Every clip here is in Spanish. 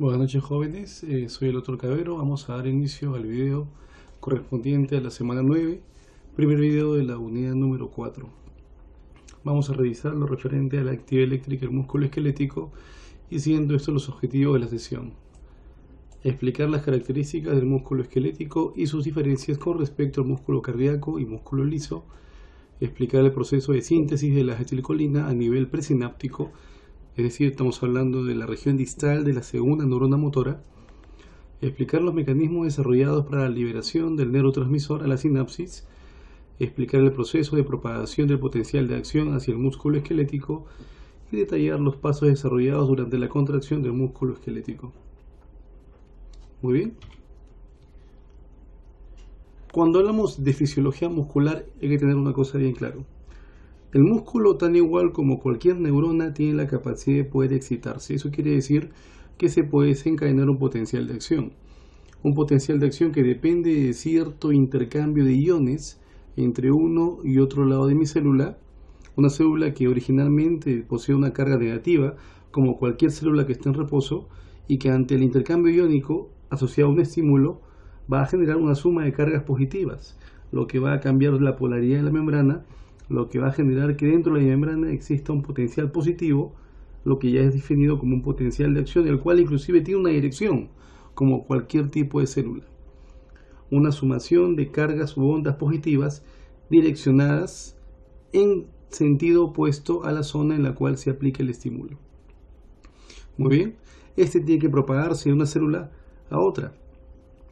Buenas noches jóvenes, soy el doctor Cabero. Vamos a dar inicio al video correspondiente a la semana 9, primer video de la unidad número 4. Vamos a revisar lo referente a la actividad eléctrica del músculo esquelético y siendo estos los objetivos de la sesión. Explicar las características del músculo esquelético y sus diferencias con respecto al músculo cardíaco y músculo liso. Explicar el proceso de síntesis de la acetilcolina a nivel presináptico, es decir, estamos hablando de la región distal de la segunda neurona motora. Explicar los mecanismos desarrollados para la liberación del neurotransmisor a la sinapsis. Explicar el proceso de propagación del potencial de acción hacia el músculo esquelético y detallar los pasos desarrollados durante la contracción del músculo esquelético. Muy bien. Cuando hablamos de fisiología muscular hay que tener una cosa bien claro. El músculo, tan igual como cualquier neurona, tiene la capacidad de poder excitarse. Eso quiere decir que se puede desencadenar un potencial de acción. Un potencial de acción que depende de cierto intercambio de iones entre uno y otro lado de mi célula. Una célula que originalmente posee una carga negativa, como cualquier célula que esté en reposo, y que ante el intercambio iónico asociado a un estímulo va a generar una suma de cargas positivas, lo que va a cambiar la polaridad de la membrana, lo que va a generar que dentro de la membrana exista un potencial positivo, lo que ya es definido como un potencial de acción, el cual inclusive tiene una dirección, como cualquier tipo de célula. Una sumación de cargas u ondas positivas direccionadas en sentido opuesto a la zona en la cual se aplica el estímulo. Muy bien, este tiene que propagarse de una célula a otra,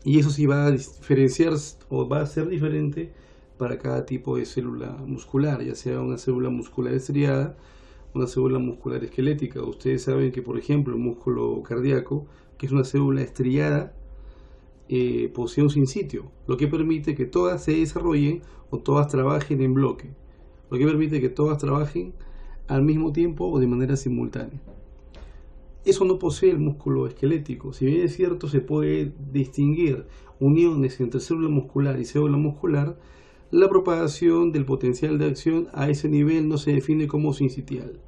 y eso sí va a diferenciar o va a ser diferente para cada tipo de célula muscular, ya sea una célula muscular estriada, una célula muscular esquelética. Ustedes saben que, por ejemplo, el músculo cardíaco, que es una célula estriada, posee un sinsitio, lo que permite que todas se desarrollen o todas trabajen en bloque, lo que permite que todas trabajen al mismo tiempo o de manera simultánea. Eso no posee el músculo esquelético. Si bien es cierto, se puede distinguir uniones entre célula muscular y célula muscular, la propagación del potencial de acción a ese nivel no se define como sinsitial.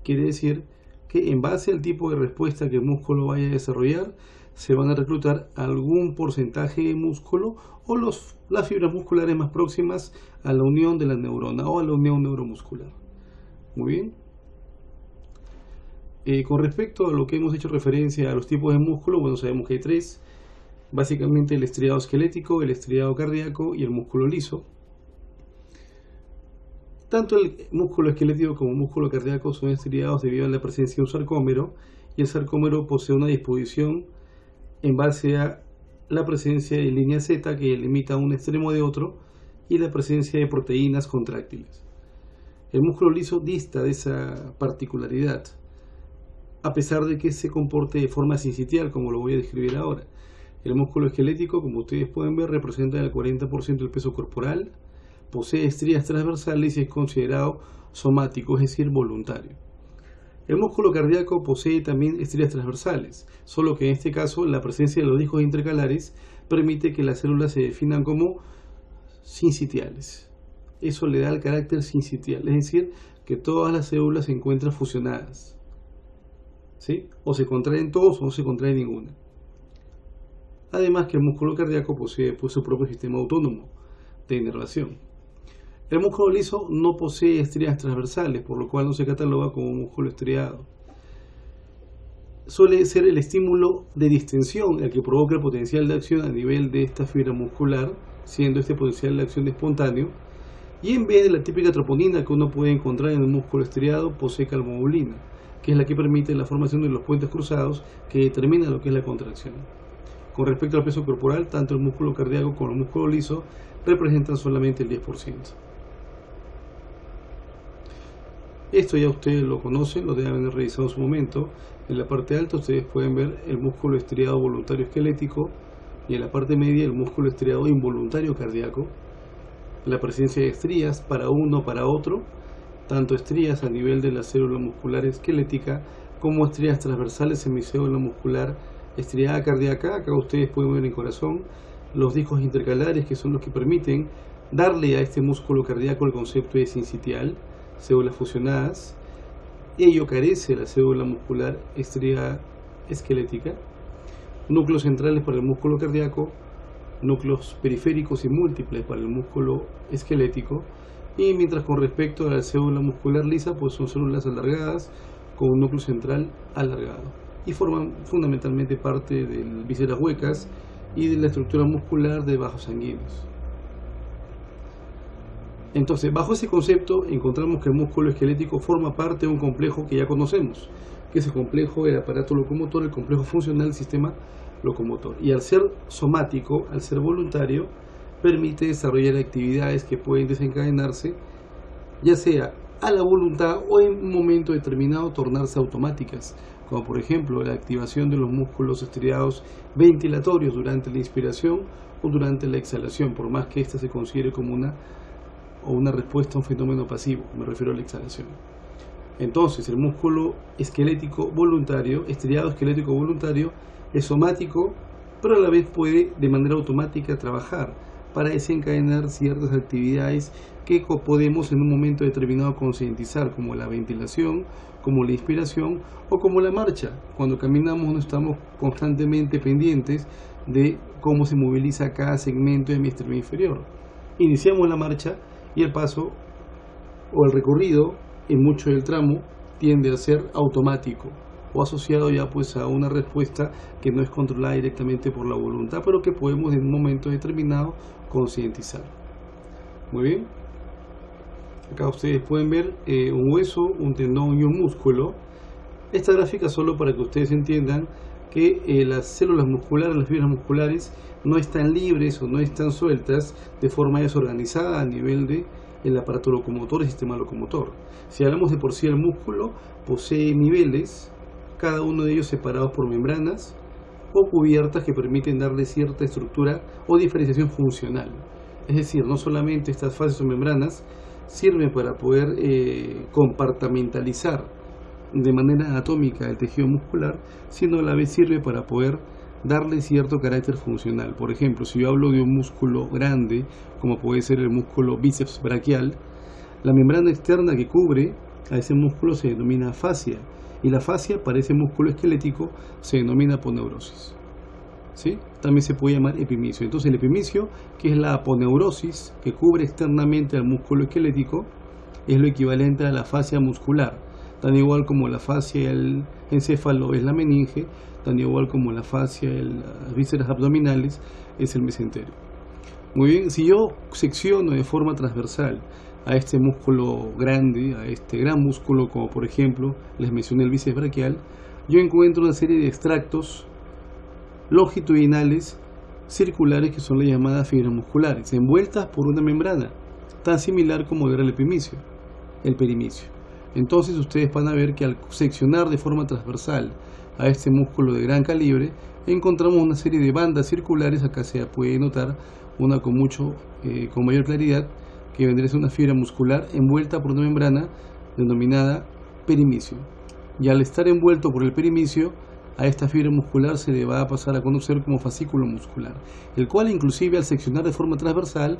Quiere decir que en base al tipo de respuesta que el músculo vaya a desarrollar, se van a reclutar algún porcentaje de músculo o las fibras musculares más próximas a la unión de la neurona o a la unión neuromuscular. Muy bien. Con respecto a lo que hemos hecho referencia a los tipos de músculo, bueno, sabemos que hay tres. Básicamente el estriado esquelético, el estriado cardíaco y el músculo liso. Tanto el músculo esquelético como el músculo cardíaco son estriados debido a la presencia de un sarcómero, y el sarcómero posee una disposición en base a la presencia de línea Z que limita un extremo de otro y la presencia de proteínas contráctiles. El músculo liso dista de esa particularidad, a pesar de que se comporte de forma sinsitial, como lo voy a describir ahora. El músculo esquelético, como ustedes pueden ver, representa el 40% del peso corporal, posee estrías transversales y es considerado somático, es decir, voluntario. El músculo cardíaco posee también estrías transversales, solo que en este caso la presencia de los discos intercalares permite que las células se definan como sinsitiales. Eso le da el carácter sinsitial, es decir, que todas las células se encuentran fusionadas, ¿sí? O se contraen todos o no se contrae ninguna. Además que el músculo cardíaco posee su propio sistema autónomo de inervación. El músculo liso no posee estrías transversales, por lo cual no se cataloga como músculo estriado. Suele ser el estímulo de distensión el que provoca el potencial de acción a nivel de esta fibra muscular, siendo este potencial de acción espontáneo, y en vez de la típica troponina que uno puede encontrar en el músculo estriado, posee calmodulina, que es la que permite la formación de los puentes cruzados que determina lo que es la contracción. Con respecto al peso corporal, tanto el músculo cardíaco como el músculo liso representan solamente el 10%. Esto ya ustedes lo conocen, lo deben haber revisado en su momento. En la parte alta ustedes pueden ver el músculo estriado voluntario esquelético y en la parte media el músculo estriado involuntario cardíaco. La presencia de estrías para uno para otro, tanto estrías a nivel de la célula muscular esquelética como estrías transversales en mi célula muscular estriada cardíaca. Acá ustedes pueden ver en el corazón los discos intercalares, que son los que permiten darle a este músculo cardíaco el concepto de sinsitial, células fusionadas, ello carece de la célula muscular estriada esquelética, núcleos centrales para el músculo cardíaco, núcleos periféricos y múltiples para el músculo esquelético, y mientras con respecto a la célula muscular lisa, pues son células alargadas con un núcleo central alargado y forman fundamentalmente parte de vísceras huecas y de la estructura muscular de vasos sanguíneos. Entonces, bajo ese concepto encontramos que el músculo esquelético forma parte de un complejo que ya conocemos, que es el complejo del aparato locomotor, el complejo funcional del sistema locomotor. Y al ser somático, al ser voluntario, permite desarrollar actividades que pueden desencadenarse, ya sea a la voluntad o en un momento determinado tornarse automáticas, como por ejemplo la activación de los músculos estriados ventilatorios durante la inspiración o durante la exhalación, por más que ésta se considere como una respuesta a un fenómeno pasivo, me refiero a la exhalación. Entonces, el músculo esquelético voluntario, estriado esquelético voluntario, es somático, pero a la vez puede de manera automática trabajar para desencadenar ciertas actividades que podemos en un momento determinado concientizar, como la ventilación, como la inspiración o como la marcha. Cuando caminamos no estamos constantemente pendientes de cómo se moviliza cada segmento de mi extremidad inferior. Iniciamos la marcha y el paso o el recorrido en mucho del tramo tiende a ser automático o asociado ya pues a una respuesta que no es controlada directamente por la voluntad, pero que podemos en un momento determinado concientizar. Muy bien, acá ustedes pueden ver un hueso, un tendón y un músculo. Esta gráfica solo para que ustedes entiendan que las células musculares, las fibras musculares no están libres o no están sueltas de forma desorganizada a nivel de el aparato locomotor, el sistema locomotor. Si hablamos de por sí, el músculo posee niveles, cada uno de ellos separados por membranas o cubiertas que permiten darle cierta estructura o diferenciación funcional. Es decir, no solamente estas fases o membranas sirven para poder compartimentalizar de manera anatómica el tejido muscular, sino a la vez sirve para poder darle cierto carácter funcional. Por ejemplo, si yo hablo de un músculo grande, como puede ser el músculo bíceps braquial, la membrana externa que cubre a ese músculo se denomina fascia, y la fascia para ese músculo esquelético se denomina aponeurosis. ¿Sí? También se puede llamar epimicio. Entonces el epimicio, que es la aponeurosis que cubre externamente al músculo esquelético, es lo equivalente a la fascia muscular, tan igual como la fascia del encéfalo es la meninge, tan igual como la fascia de las vísceras abdominales es el mesenterio. Muy bien, si yo secciono de forma transversal a este músculo grande, a este gran músculo, como por ejemplo les mencioné el bíceps braquial, yo encuentro una serie de extractos longitudinales circulares que son las llamadas fibras musculares, envueltas por una membrana tan similar como era el epimicio, el perimicio. Entonces ustedes van a ver que al seccionar de forma transversal a este músculo de gran calibre, encontramos una serie de bandas circulares. Acá se puede notar una con mayor claridad, que vendría a ser una fibra muscular envuelta por una membrana denominada perimicio. Y al estar envuelto por el perimicio, a esta fibra muscular se le va a pasar a conocer como fascículo muscular, el cual inclusive al seccionar de forma transversal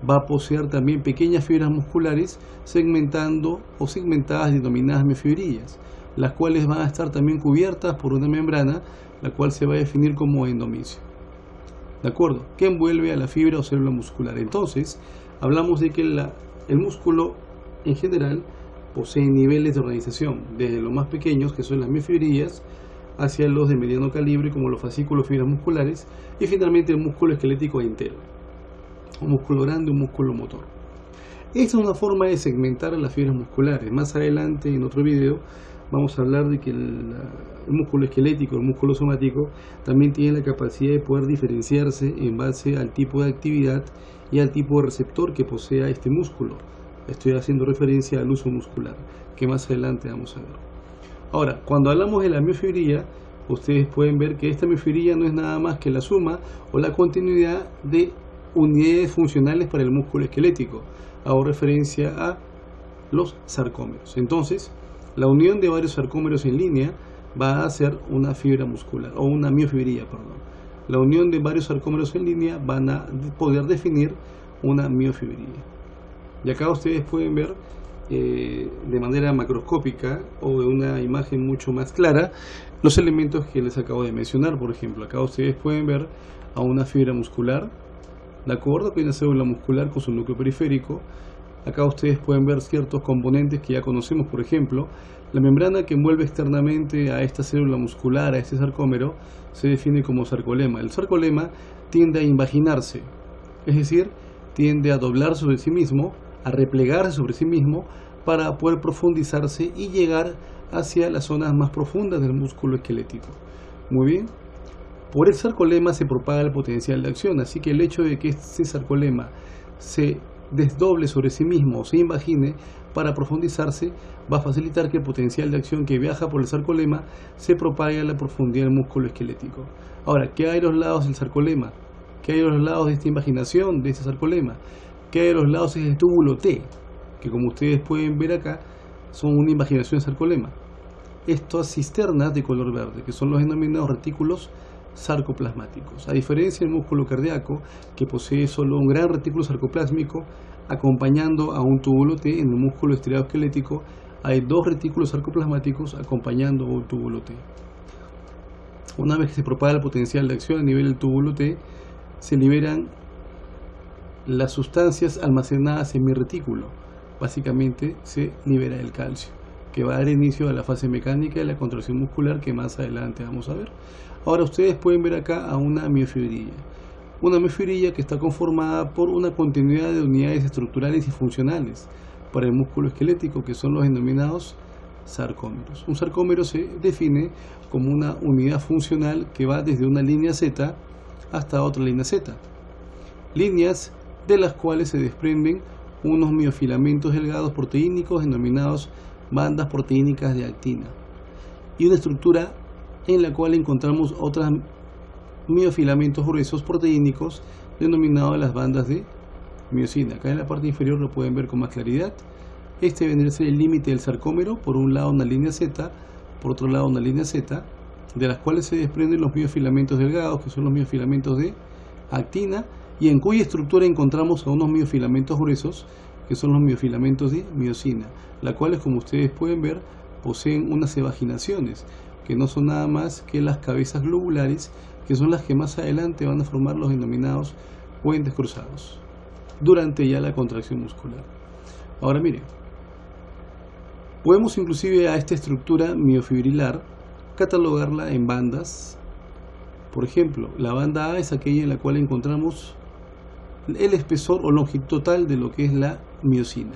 va a poseer también pequeñas fibras musculares segmentando o segmentadas denominadas miofibrillas, las cuales van a estar también cubiertas por una membrana, la cual se va a definir como endomicio. ¿De acuerdo? Que envuelve a la fibra o célula muscular. Entonces, hablamos de que el músculo en general posee niveles de organización, desde los más pequeños, que son las miofibrillas, hacia los de mediano calibre, como los fascículos, fibras musculares, y finalmente el músculo esquelético entero, un músculo grande, un músculo motor. Esta es una forma de segmentar las fibras musculares. Más adelante, en otro video, vamos a hablar de que el músculo esquelético, el músculo somático, también tiene la capacidad de poder diferenciarse en base al tipo de actividad y al tipo de receptor que posea este músculo. Estoy haciendo referencia al uso muscular, que más adelante vamos a ver. Ahora, cuando hablamos de la miofibrilla, ustedes pueden ver que esta miofibrilla no es nada más que la suma o la continuidad de unidades funcionales para el músculo esquelético. Hago referencia a los sarcómeros. Entonces, la unión de varios sarcómeros en línea va a ser una fibra muscular, o una miofibrilla, perdón. La unión de varios sarcómeros en línea van a poder definir una miofibrilla. Y acá ustedes pueden ver de manera macroscópica o en una imagen mucho más clara los elementos que les acabo de mencionar. Por ejemplo, acá ustedes pueden ver a una fibra muscular, ¿de acuerdo? Que hay una célula muscular con su núcleo periférico. Acá ustedes pueden ver ciertos componentes que ya conocemos, por ejemplo, la membrana que envuelve externamente a esta célula muscular, a este sarcómero, se define como sarcolema. El sarcolema tiende a invaginarse, es decir, tiende a doblar sobre sí mismo, a replegarse sobre sí mismo para poder profundizarse y llegar hacia las zonas más profundas del músculo esquelético. Muy bien. Por el sarcolema se propaga el potencial de acción, así que el hecho de que este sarcolema se desdoble sobre sí mismo o se invagine para profundizarse va a facilitar que el potencial de acción que viaja por el sarcolema se propague a la profundidad del músculo esquelético. Ahora, ¿qué hay a los lados del sarcolema? ¿Qué hay a los lados de esta invaginación de este sarcolema? ¿Qué hay a los lados del túbulo T? Que como ustedes pueden ver acá son una invaginación de sarcolema. Estas cisternas de color verde, que son los denominados retículos sarcoplasmáticos. A diferencia del músculo cardíaco, que posee solo un gran retículo sarcoplásmico acompañando a un túbulo T, en el músculo estriado-esquelético hay dos retículos sarcoplasmáticos acompañando a un túbulo T. Una vez que se propaga el potencial de acción a nivel del túbulo T, se liberan las sustancias almacenadas en mi retículo. Básicamente se libera el calcio, que va a dar inicio a la fase mecánica de la contracción muscular que más adelante vamos a ver. Ahora ustedes pueden ver acá a una miofibrilla. Una miofibrilla que está conformada por una continuidad de unidades estructurales y funcionales para el músculo esquelético, que son los denominados sarcómeros. Un sarcómero se define como una unidad funcional que va desde una línea Z hasta otra línea Z. Líneas de las cuales se desprenden unos miofilamentos delgados proteínicos denominados bandas proteínicas de actina, y una estructura en la cual encontramos otros miofilamentos gruesos proteínicos denominados las bandas de miosina. Acá en la parte inferior lo pueden ver con más claridad. Este vendría a ser el límite del sarcómero, por un lado una línea Z, por otro lado una línea Z, de las cuales se desprenden los miofilamentos delgados, que son los miofilamentos de actina, y en cuya estructura encontramos a unos miofilamentos gruesos, que son los miofilamentos de miosina, las cuales, como ustedes pueden ver, poseen unas evaginaciones, que no son nada más que las cabezas globulares, que son las que más adelante van a formar los denominados puentes cruzados, durante ya la contracción muscular. Ahora miren, podemos inclusive a esta estructura miofibrilar catalogarla en bandas. Por ejemplo, la banda A es aquella en la cual encontramos el espesor o longitud total de lo que es la miosina.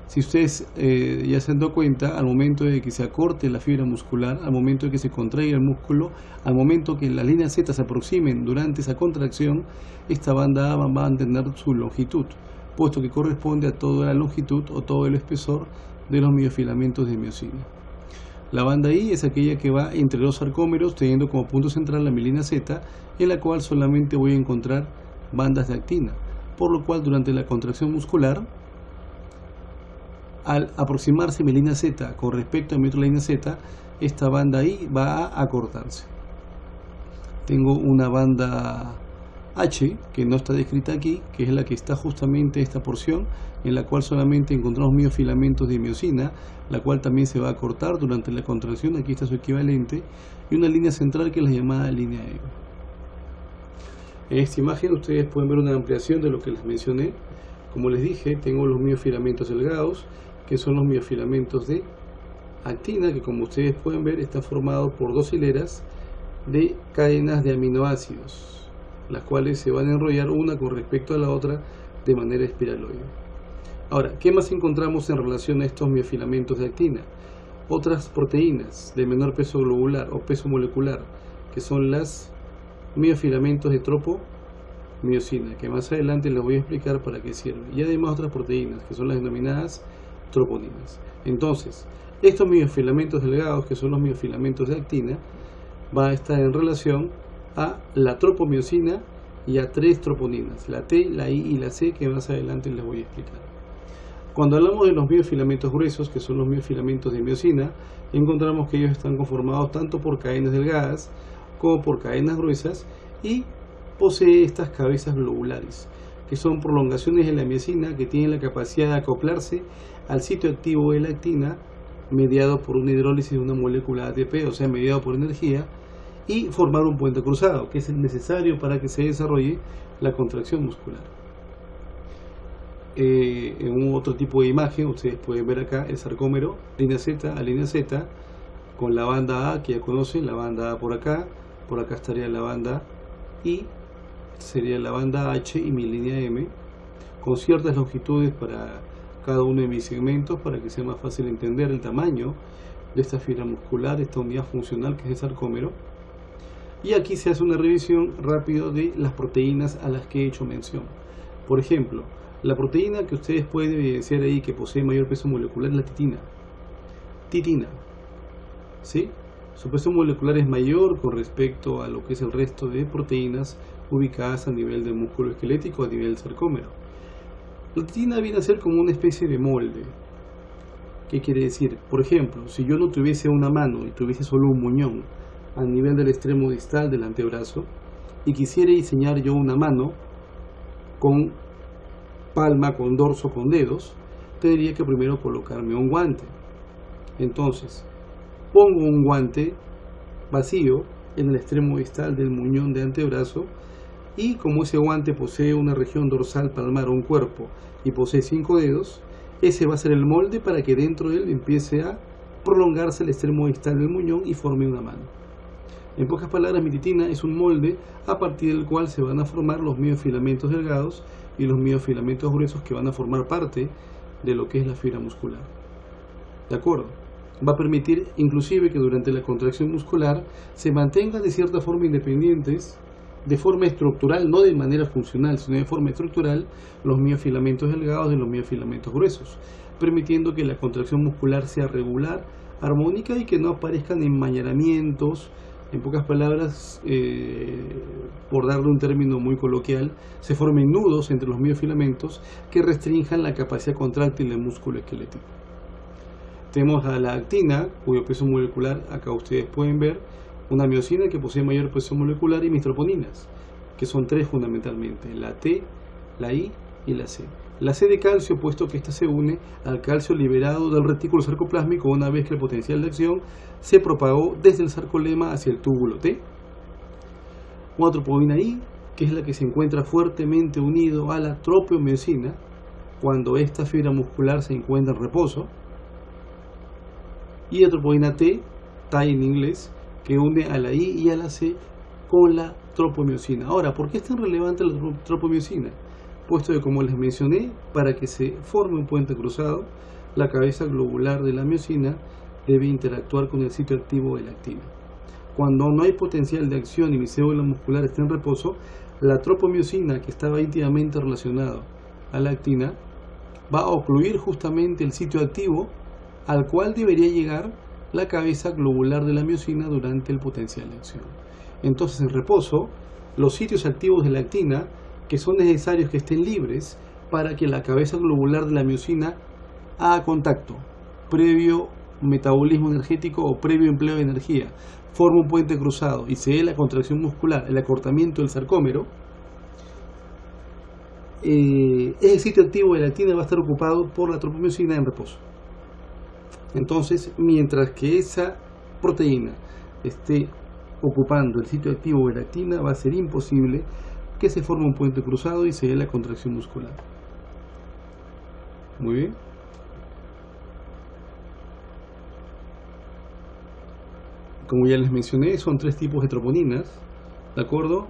Si ustedes ya se han dado cuenta, al momento de que se acorte la fibra muscular, al momento de que se contraiga el músculo, al momento que las líneas Z se aproximen durante esa contracción, esta banda A va a mantener su longitud, puesto que corresponde a toda la longitud o todo el espesor de los miofilamentos de miosina. La banda I es aquella que va entre los sarcómeros, teniendo como punto central la mielina Z, en la cual solamente voy a encontrar bandas de actina, por lo cual durante la contracción muscular, al aproximarse mi línea Z con respecto a mi otra línea Z, esta banda I va a acortarse. Tengo una banda H que no está descrita aquí, que es la que está justamente esta porción, en la cual solamente encontramos miofilamentos de miosina, la cual también se va a cortar durante la contracción. Aquí está su equivalente, y una línea central que es la llamada línea E. En esta imagen ustedes pueden ver una ampliación de lo que les mencioné. Como les dije, tengo los miofilamentos delgados, que son los miofilamentos de actina, que como ustedes pueden ver están formados por dos hileras de cadenas de aminoácidos, las cuales se van a enrollar una con respecto a la otra de manera espiraloide. Ahora, ¿qué más encontramos en relación a estos miofilamentos de actina? Otras proteínas de menor peso globular o peso molecular, que son las miofilamentos de tropomiosina, que más adelante les voy a explicar para qué sirven, y además otras proteínas, que son las denominadas troponinas. Entonces, estos miofilamentos delgados, que son los miofilamentos de actina, va a estar en relación a la tropomiosina y a tres troponinas, la T, la I y la C, que más adelante les voy a explicar. Cuando hablamos de los miofilamentos gruesos, que son los miofilamentos de miosina, encontramos que ellos están conformados tanto por cadenas delgadas como por cadenas gruesas, y posee estas cabezas globulares, que son prolongaciones de la miosina que tienen la capacidad de acoplarse al sitio activo de la actina mediado por una hidrólisis de una molécula ATP, o sea, mediado por energía, y formar un puente cruzado, que es el necesario para que se desarrolle la contracción muscular. En un otro tipo de imagen, ustedes pueden ver acá el sarcómero, línea Z a línea Z, con la banda A que ya conocen, la banda A por acá estaría la banda I, sería la banda H y mi línea M, con ciertas longitudes para cada uno de mis segmentos para que sea más fácil entender el tamaño de esta fibra muscular, esta unidad funcional que es el sarcómero. Y aquí se hace una revisión rápido de las proteínas a las que he hecho mención. Por ejemplo, la proteína que ustedes pueden evidenciar ahí que posee mayor peso molecular es la titina. Titina, ¿sí? Su peso molecular es mayor con respecto a lo que es el resto de proteínas ubicadas a nivel del músculo esquelético, a nivel del sarcómero. La titina viene a ser como una especie de molde. ¿Qué quiere decir? Por ejemplo, si yo no tuviese una mano y tuviese solo un muñón a nivel del extremo distal del antebrazo y quisiera diseñar yo una mano con palma, con dorso, con dedos, tendría que primero colocarme un guante. Entonces, pongo un guante vacío en el extremo distal del muñón de antebrazo y como ese guante posee una región dorsal palmar o un cuerpo y posee 5 dedos, ese va a ser el molde para que dentro de él empiece a prolongarse el extremo distal del muñón y forme una mano. En pocas palabras, mi titina es un molde a partir del cual se van a formar los miofilamentos delgados y los miofilamentos gruesos que van a formar parte de lo que es la fibra muscular. ¿De acuerdo? Va a permitir inclusive que durante la contracción muscular se mantengan de cierta forma independientes, de forma estructural, no de manera funcional, sino de forma estructural, los miofilamentos delgados de los miofilamentos gruesos, permitiendo que la contracción muscular sea regular, armónica y que no aparezcan enmañaramientos. En pocas palabras, por darle un término muy coloquial, se formen nudos entre los miofilamentos que restrinjan la capacidad contráctil del músculo esquelético. Tenemos a la actina, cuyo peso molecular acá ustedes pueden ver, una miosina que posee mayor peso molecular y mis troponinas, que son 3 fundamentalmente, la T, la I y la C. La C de calcio, puesto que ésta se une al calcio liberado del retículo sarcoplásmico una vez que el potencial de acción se propagó desde el sarcolema hacia el túbulo T. Una troponina I, que es la que se encuentra fuertemente unido a la tropiomiosina cuando esta fibra muscular se encuentra en reposo. Y la troponina T, T en inglés, que une a la I y a la C con la tropomiosina. Ahora, ¿por qué es tan relevante la tropomiosina? Puesto que, como les mencioné, para que se forme un puente cruzado, la cabeza globular de la miosina debe interactuar con el sitio activo de la actina. Cuando no hay potencial de acción y mi célula muscular está en reposo, la tropomiosina, que estaba íntimamente relacionado a la actina, va a ocluir justamente el sitio activo al cual debería llegar la cabeza globular de la miosina durante el potencial de acción. Entonces, en reposo, los sitios activos de la actina, que son necesarios que estén libres para que la cabeza globular de la miosina haga contacto previo metabolismo energético o previo empleo de energía, forma un puente cruzado y se dé la contracción muscular, el acortamiento del sarcómero, ese sitio activo de la actina va a estar ocupado por la tropomiosina en reposo. Entonces, mientras que esa proteína esté ocupando el sitio activo de la actina, va a ser imposible que se forme un puente cruzado y se dé la contracción muscular. Muy bien. Como ya les mencioné, son 3 tipos de troponinas, ¿de acuerdo?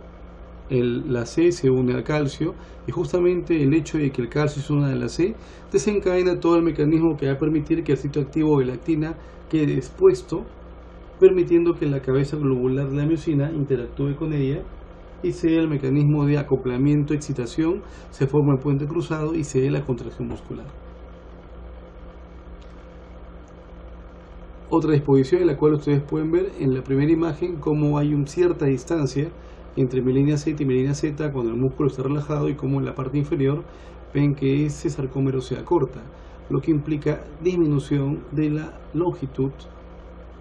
La C se une al calcio y justamente el hecho de que el calcio se una a la C desencadena todo el mecanismo que va a permitir que el sitio activo de la actina quede expuesto, permitiendo que la cabeza globular de la miosina interactúe con ella y se dé el mecanismo de acoplamiento, excitación, se forma el puente cruzado y se dé la contracción muscular. Otra disposición en la cual ustedes pueden ver en la primera imagen cómo hay una cierta distancia entre mi línea Z y mi línea Z cuando el músculo está relajado y cómo en la parte inferior ven que ese sarcómero se acorta, lo que implica disminución de la longitud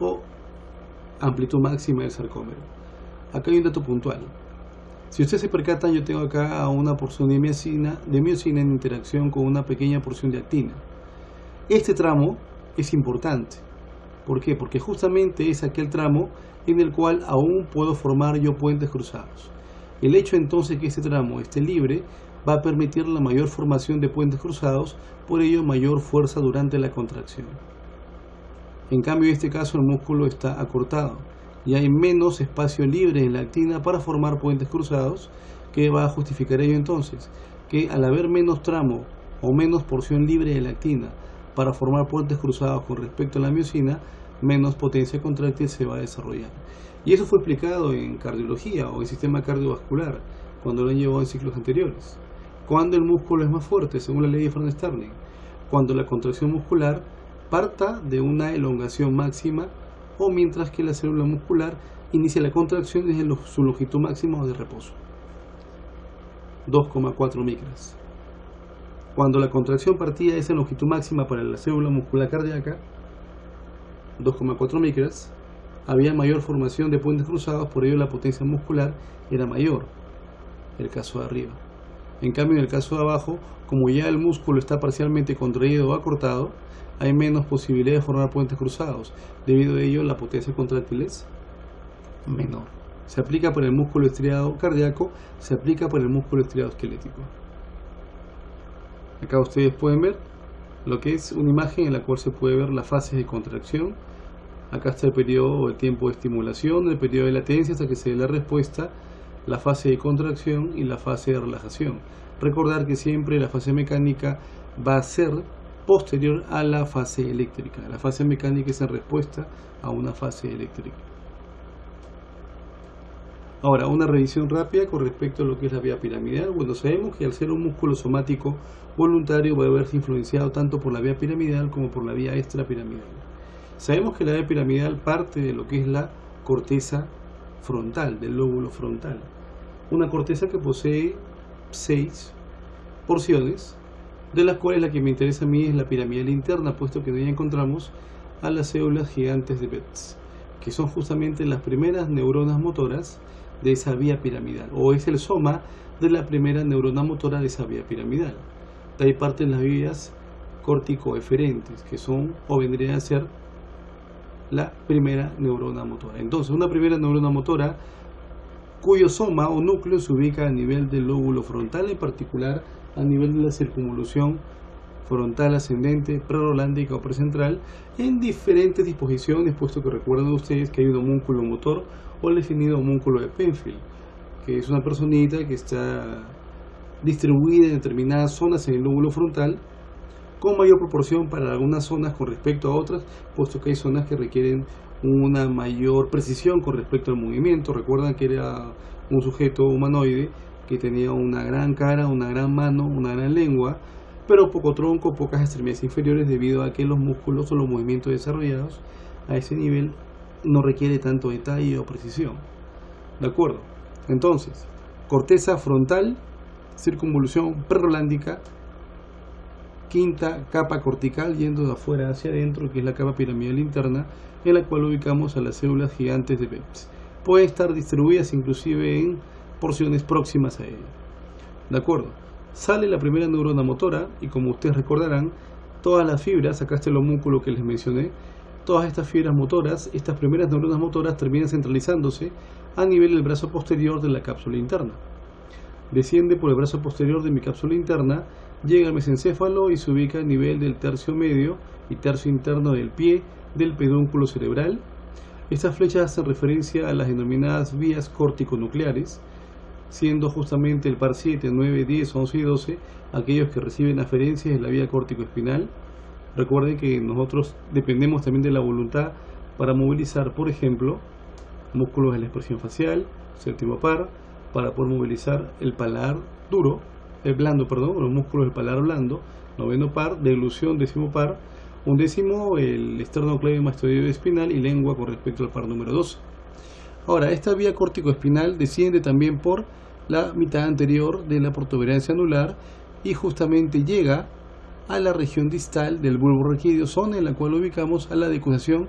o amplitud máxima del sarcómero. Acá hay un dato puntual. Si ustedes se percatan, yo tengo acá una porción de miosina en interacción con una pequeña porción de actina. Este tramo es importante. ¿Por qué? Porque justamente es aquel tramo en el cual aún puedo formar yo puentes cruzados. El hecho entonces que este tramo esté libre va a permitir la mayor formación de puentes cruzados, por ello mayor fuerza durante la contracción. En cambio, en este caso el músculo está acortado y hay menos espacio libre en la actina para formar puentes cruzados, que va a justificar ello entonces, que al haber menos tramo o menos porción libre de la actina para formar puentes cruzados con respecto a la miosina, menos potencia contráctil se va a desarrollar. Y eso fue explicado en cardiología o en sistema cardiovascular, cuando lo han llevado en ciclos anteriores. Cuando el músculo es más fuerte, según la ley de Franz-Starling, cuando la contracción muscular parta de una elongación máxima o mientras que la célula muscular inicia la contracción desde su longitud máxima o de reposo, 2,4 micras. Cuando la contracción partía de esa longitud máxima para la célula muscular cardíaca, 2,4 micras, había mayor formación de puentes cruzados, por ello la potencia muscular era mayor, el caso de arriba. En cambio, en el caso de abajo, como ya el músculo está parcialmente contraído o acortado, hay menos posibilidad de formar puentes cruzados. Debido a ello, la potencia contráctil es menor. Se aplica para el músculo estriado cardíaco, se aplica para el músculo estriado esquelético. Acá ustedes pueden ver lo que es una imagen en la cual se puede ver las fases de contracción. Acá está el periodo o el tiempo de estimulación, el periodo de latencia hasta que se dé la respuesta, la fase de contracción y la fase de relajación. Recordar que siempre la fase mecánica va a ser posterior a la fase eléctrica. La fase mecánica es en respuesta a una fase eléctrica. Ahora, una revisión rápida con respecto a lo que es la vía piramidal. Bueno, sabemos que al ser un músculo somático voluntario va a verse influenciado tanto por la vía piramidal como por la vía extrapiramidal. Sabemos que la vía piramidal parte de lo que es la corteza frontal, del lóbulo frontal. Una corteza que posee 6 porciones, de las cuales la que me interesa a mí es la piramidal interna, puesto que en ella encontramos a las células gigantes de Betz, que son justamente las primeras neuronas motoras de esa vía piramidal, o es el soma de la primera neurona motora de esa vía piramidal. De ahí parten las vías corticoeferentes, que son o vendrían a ser la primera neurona motora. Entonces, una primera neurona motora cuyo soma o núcleo se ubica a nivel del lóbulo frontal, en particular a nivel de la circunvolución frontal ascendente, prerolándica o precentral, en diferentes disposiciones, puesto que recuerdan ustedes que hay un homúnculo motor o el definido homúnculo de Penfield, que es una personita que está distribuida en determinadas zonas en el lóbulo frontal, con mayor proporción para algunas zonas con respecto a otras, puesto que hay zonas que requieren una mayor precisión con respecto al movimiento. Recuerdan que era un sujeto humanoide que tenía una gran cara, una gran mano, una gran lengua, pero poco tronco, pocas extremidades inferiores, debido a que los músculos o los movimientos desarrollados a ese nivel no requiere tanto detalle o precisión. ¿De acuerdo? Entonces, corteza frontal, circunvolución prerolándica, quinta capa cortical yendo de afuera hacia adentro, que es la capa piramidal interna, en la cual ubicamos a las células gigantes de Betz. Pueden estar distribuidas inclusive en porciones próximas a ella. ¿De acuerdo? Sale la primera neurona motora y, como ustedes recordarán, todas las fibras, acá está el homúnculo que les mencioné, todas estas fibras motoras, estas primeras neuronas motoras terminan centralizándose a nivel del brazo posterior de la cápsula interna. Desciende por el brazo posterior de mi cápsula interna, llega al mesencéfalo y se ubica a nivel del tercio medio y tercio interno del pie del pedúnculo cerebral. Estas flechas hacen referencia a las denominadas vías córtico-nucleares, siendo justamente el par 7, 9, 10, 11 y 12 aquellos que reciben aferencias de la vía córtico-espinal. Recuerden que nosotros dependemos también de la voluntad para movilizar, por ejemplo, músculos de la expresión facial, séptimo par, para poder movilizar el paladar blando, los músculos del paladar blando, noveno par, deglución, décimo par, undécimo el esternocleido mastoideo espinal y lengua con respecto al par número 12. Ahora, esta vía córtico-espinal desciende también por la mitad anterior de la protuberancia anular y justamente llega a la región distal del bulbo raquídeo, zona en la cual ubicamos a la decusación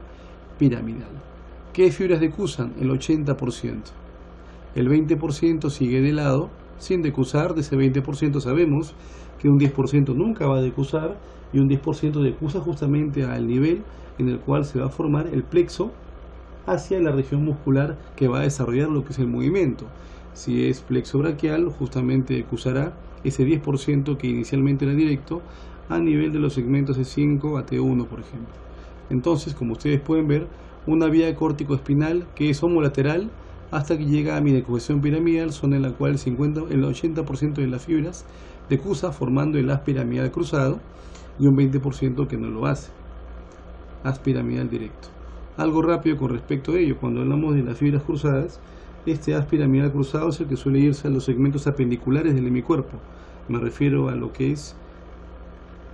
piramidal. ¿Qué fibras decusan? El 80%. El 20% sigue de lado sin decusar. De ese 20% sabemos que un 10% nunca va a decusar y un 10% decusa justamente al nivel en el cual se va a formar el plexo hacia la región muscular que va a desarrollar lo que es el movimiento. Si es plexo braquial, justamente decusará ese 10% que inicialmente era directo a nivel de los segmentos E5 a T1, por ejemplo. Entonces, como ustedes pueden ver, una vía córtico-espinal que es homolateral hasta que llega a mi decusación piramidal, zona en la cual el 80% de las fibras decusa formando el haz piramidal cruzado y un 20% que no lo hace, haz piramidal directo. Algo rápido con respecto a ello: cuando hablamos de las fibras cruzadas, este haz piramidal cruzado es el que suele irse a los segmentos apendiculares del hemicuerpo. Me refiero a lo que es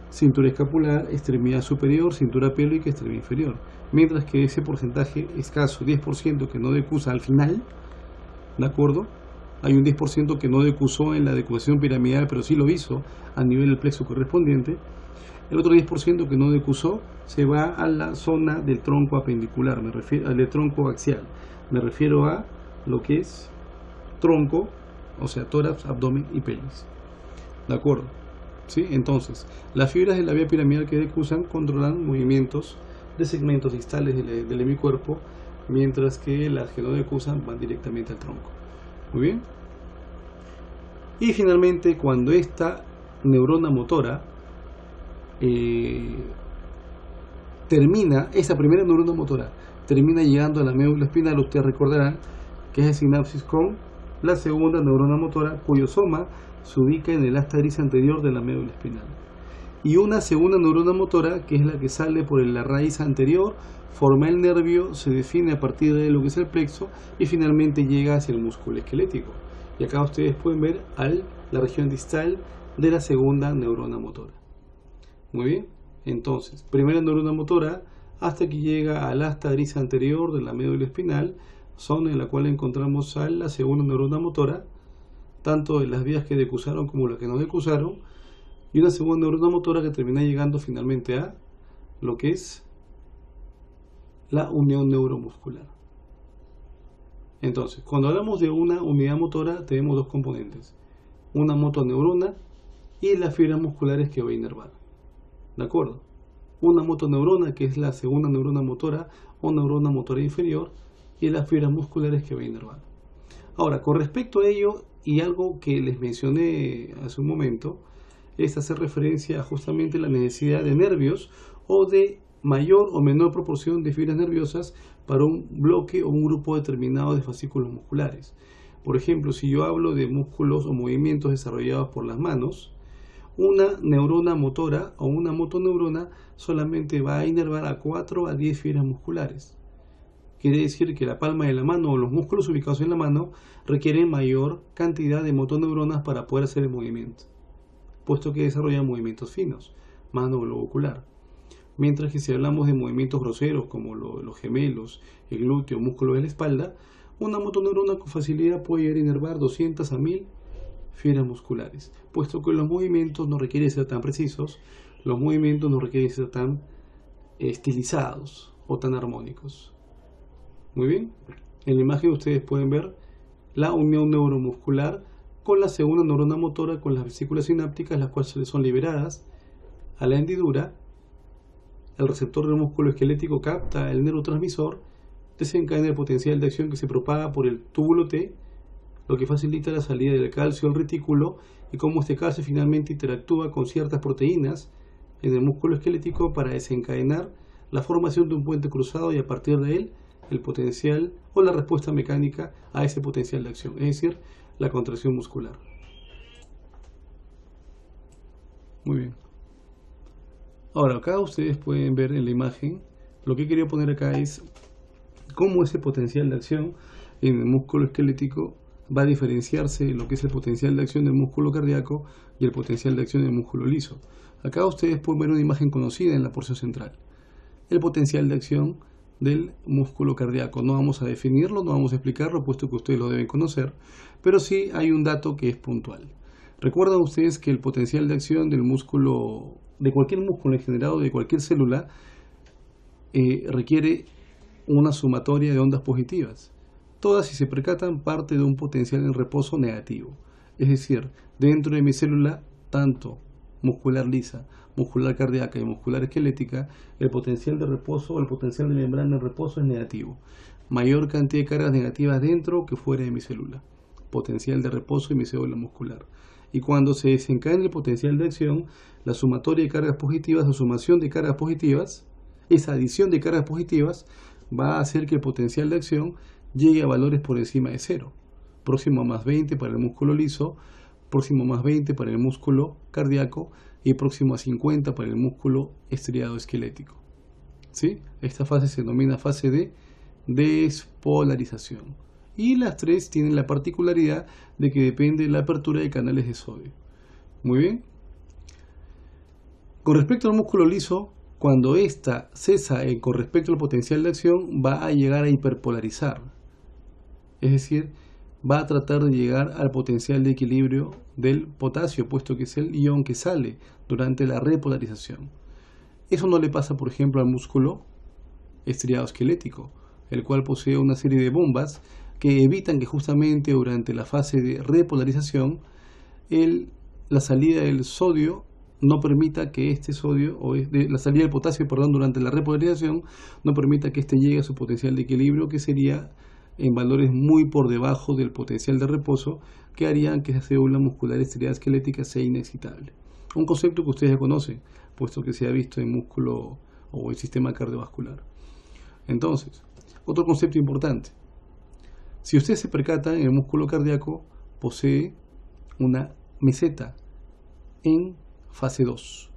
cintura escapular, extremidad superior, cintura pélvica, extremidad inferior. Mientras que ese porcentaje escaso, 10% que no decusa al final, ¿de acuerdo? Hay un 10% que no decusó en la decusación piramidal, pero sí lo hizo a nivel del plexo correspondiente. El otro 10% que no decusó se va a la zona del tronco apendicular, me refiero al del tronco axial. Me refiero a lo que es tronco, o sea, tórax, abdomen y pelvis. ¿De acuerdo? ¿Sí? Entonces, las fibras de la vía piramidal que decusan controlan movimientos de segmentos distales del hemicuerpo, mientras que las que no decusan van directamente al tronco. Muy bien. Y finalmente, cuando esta neurona motora esa primera neurona motora termina llegando a la médula espinal, ustedes recordarán que es el sinapsis con la segunda neurona motora, cuyo soma se ubica en el asta gris anterior de la médula espinal, y una segunda neurona motora que es la que sale por la raíz anterior, forma el nervio, se define a partir de lo que es el plexo y finalmente llega hacia el músculo esquelético. Y acá ustedes pueden ver la región distal de la segunda neurona motora. Muy bien, entonces, primera neurona motora hasta que llega al asta gris anterior de la médula espinal, zona en la cual encontramos a la segunda neurona motora, tanto de las vías que decusaron como las que no decusaron, y una segunda neurona motora que termina llegando finalmente a lo que es la unión neuromuscular. Entonces, cuando hablamos de una unidad motora, tenemos dos componentes: una motoneurona y las fibras musculares que va a inervar. ¿De acuerdo? Una motoneurona, que es la segunda neurona motora o neurona motora inferior, y las fibras musculares que va a inervar. Ahora, con respecto a ello, y algo que les mencioné hace un momento, es hacer referencia a justamente la necesidad de nervios o de mayor o menor proporción de fibras nerviosas para un bloque o un grupo determinado de fascículos musculares. Por ejemplo, si yo hablo de músculos o movimientos desarrollados por las manos, una neurona motora o una motoneurona solamente va a inervar a 4 a 10 fibras musculares. Quiere decir que la palma de la mano o los músculos ubicados en la mano requieren mayor cantidad de motoneuronas para poder hacer el movimiento, puesto que desarrollan movimientos finos, mano o globo ocular. Mientras que si hablamos de movimientos groseros como los gemelos, el glúteo, músculos de la espalda, una motoneurona con facilidad puede llegar a inervar 200 a 1000 fibras musculares, puesto que los movimientos no requieren ser tan precisos, los movimientos no requieren ser tan estilizados o tan armónicos. Muy bien, en la imagen ustedes pueden ver la unión neuromuscular con la segunda neurona motora con las vesículas sinápticas, las cuales son liberadas a la hendidura. El receptor del músculo esquelético capta el neurotransmisor, desencadena el potencial de acción que se propaga por el túbulo T, lo que facilita la salida del calcio al retículo, y cómo este calcio finalmente interactúa con ciertas proteínas en el músculo esquelético para desencadenar la formación de un puente cruzado y a partir de él el potencial o la respuesta mecánica a ese potencial de acción, es decir, la contracción muscular. Muy bien. Ahora, acá ustedes pueden ver en la imagen, lo que quería poner acá es cómo ese potencial de acción en el músculo esquelético va a diferenciarse en lo que es el potencial de acción del músculo cardíaco y el potencial de acción del músculo liso. Acá ustedes pueden ver una imagen conocida en la porción central, el potencial de acción del músculo cardíaco. No vamos a definirlo, no vamos a explicarlo, puesto que ustedes lo deben conocer, pero sí hay un dato que es puntual. Recuerdan ustedes que el potencial de acción del músculo, de cualquier músculo en general, de cualquier célula, requiere una sumatoria de ondas positivas. Todas, si se percatan, parte de un potencial en reposo negativo. Es decir, dentro de mi célula, tanto muscular lisa, muscular cardíaca y muscular esquelética, el potencial de reposo o el potencial de membrana en reposo es negativo. Mayor cantidad de cargas negativas dentro que fuera de mi célula. Potencial de reposo de mi célula muscular. Y cuando se desencadena el potencial de acción, la sumatoria de cargas positivas o sumación de cargas positivas, esa adición de cargas positivas va a hacer que el potencial de acción llegue a valores por encima de cero. Próximo a más 20 para el músculo liso, próximo a más 20 para el músculo cardíaco y próximo a 50 para el músculo estriado esquelético. ¿Sí? Esta fase se denomina fase de despolarización. Y las tres tienen la particularidad de que depende de la apertura de canales de sodio. Muy bien. Con respecto al músculo liso, cuando ésta cesa con respecto al potencial de acción, va a llegar a hiperpolarizar. Es decir, va a tratar de llegar al potencial de equilibrio del potasio, puesto que es el ion que sale durante la repolarización. Eso no le pasa, por ejemplo, al músculo estriado esquelético, el cual posee una serie de bombas que evitan que justamente durante la fase de repolarización la salida del sodio no permita que este sodio, la salida del potasio, perdón, durante la repolarización, no permita que este llegue a su potencial de equilibrio, que sería en valores muy por debajo del potencial de reposo, que harían que esa célula muscular estriada esquelética sea inexcitable. Un concepto que ustedes ya conocen, puesto que se ha visto en músculo o el sistema cardiovascular. Entonces, otro concepto importante. Si ustedes se percatan, el músculo cardíaco posee una meseta en fase 2,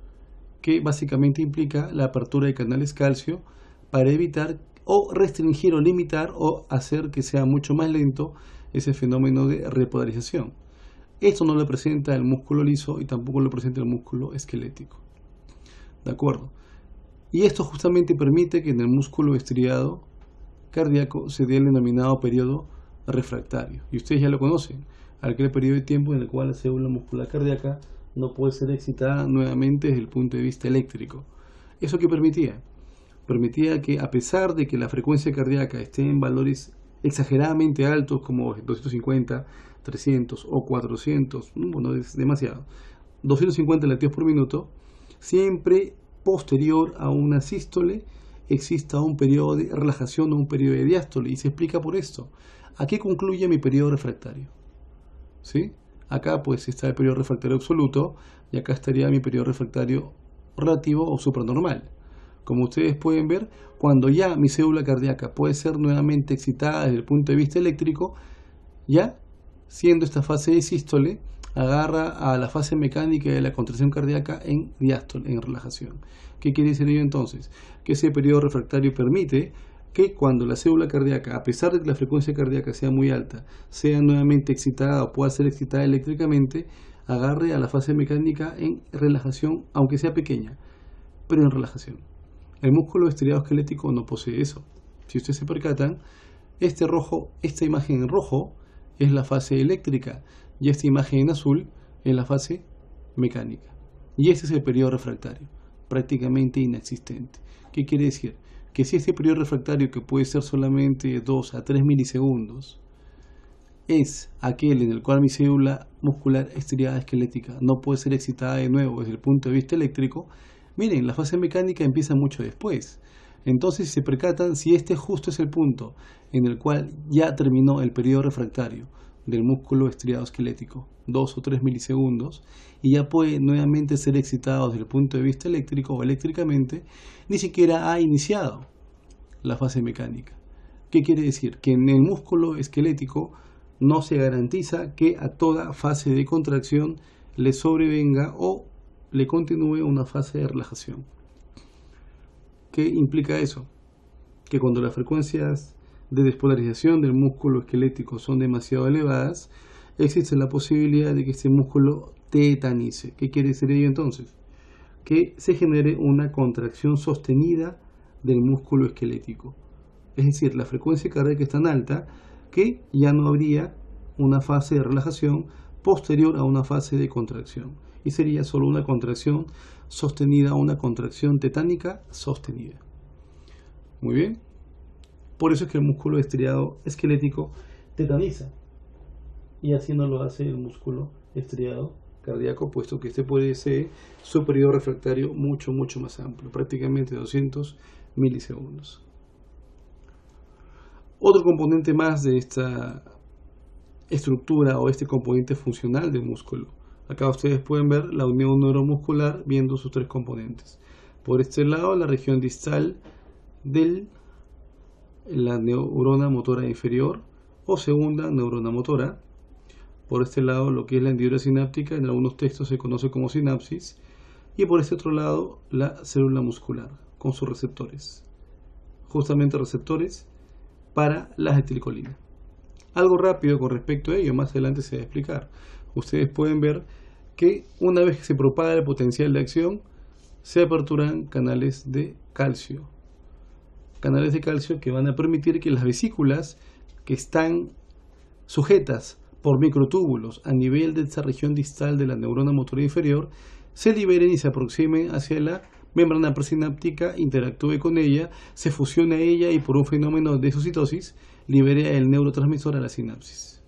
que básicamente implica la apertura de canales calcio para evitar o restringir o limitar o hacer que sea mucho más lento ese fenómeno de repolarización. Esto no lo presenta el músculo liso y tampoco lo presenta el músculo esquelético. ¿De acuerdo? Y esto justamente permite que en el músculo estriado cardíaco se dé el denominado periodo refractario. Y ustedes ya lo conocen, aquel periodo de tiempo en el cual la célula muscular cardíaca no puede ser excitada nuevamente desde el punto de vista eléctrico. ¿Eso qué permitía? Permitía que, a pesar de que la frecuencia cardíaca esté en valores exageradamente altos como 250, 300 o 400, bueno, es demasiado, 250 latidos por minuto, siempre posterior a una sístole exista un periodo de relajación o un periodo de diástole, y se explica por esto. Aquí concluye mi periodo refractario. ¿Sí? Acá pues está el periodo refractario absoluto y acá estaría mi periodo refractario relativo o supranormal. Como ustedes pueden ver, cuando ya mi célula cardíaca puede ser nuevamente excitada desde el punto de vista eléctrico, ya siendo esta fase de sístole, agarra a la fase mecánica de la contracción cardíaca en diástole, en relajación. ¿Qué quiere decir ello entonces? Que ese periodo refractario permite que cuando la célula cardíaca, a pesar de que la frecuencia cardíaca sea muy alta, sea nuevamente excitada o pueda ser excitada eléctricamente, agarre a la fase mecánica en relajación, aunque sea pequeña, pero en relajación. El músculo estriado esquelético no posee eso. Si ustedes se percatan, esta imagen en rojo es la fase eléctrica y esta imagen en azul es la fase mecánica. Y este es el periodo refractario, prácticamente inexistente. ¿Qué quiere decir? Que si este periodo refractario, que puede ser solamente 2 a 3 milisegundos, es aquel en el cual mi célula muscular estriada esquelética no puede ser excitada de nuevo desde el punto de vista eléctrico, miren, la fase mecánica empieza mucho después. Entonces, si se percatan, si este justo es el punto en el cual ya terminó el periodo refractario del músculo estriado esquelético, 2 o 3 milisegundos, y ya puede nuevamente ser excitado desde el punto de vista eléctrico o eléctricamente, ni siquiera ha iniciado la fase mecánica. ¿Qué quiere decir? Que en el músculo esquelético no se garantiza que a toda fase de contracción le sobrevenga o le continúe una fase de relajación. ¿Qué implica eso? Que cuando las frecuencias de despolarización del músculo esquelético son demasiado elevadas, existe la posibilidad de que este músculo tetanice. ¿Qué quiere decir ello entonces? Que se genere una contracción sostenida del músculo esquelético. Es decir, la frecuencia cardíaca es tan alta que ya no habría una fase de relajación posterior a una fase de contracción. Y sería solo una contracción sostenida, una contracción tetánica sostenida. Muy bien. Por eso es que el músculo estriado esquelético tetaniza. Y así no lo hace el músculo estriado cardíaco, puesto que este posee su periodo refractario mucho más amplio, prácticamente 200 milisegundos. Otro componente más de esta estructura o este componente funcional del músculo. Acá ustedes pueden ver la unión neuromuscular viendo sus tres componentes. Por este lado, la región distal de la neurona motora inferior o segunda neurona motora. Por este lado, lo que es la hendidura sináptica, en algunos textos se conoce como sinapsis. Y por este otro lado, la célula muscular con sus receptores. Justamente receptores para la acetilcolina. Algo rápido con respecto a ello, más adelante se va a explicar. Ustedes pueden ver que una vez que se propaga el potencial de acción, se aperturan canales de calcio. Canales de calcio que van a permitir que las vesículas que están sujetas por microtúbulos a nivel de esta región distal de la neurona motora inferior se liberen y se aproximen hacia la membrana presináptica, interactúe con ella, se fusione a ella y por un fenómeno de exocitosis libere el neurotransmisor a la sinapsis.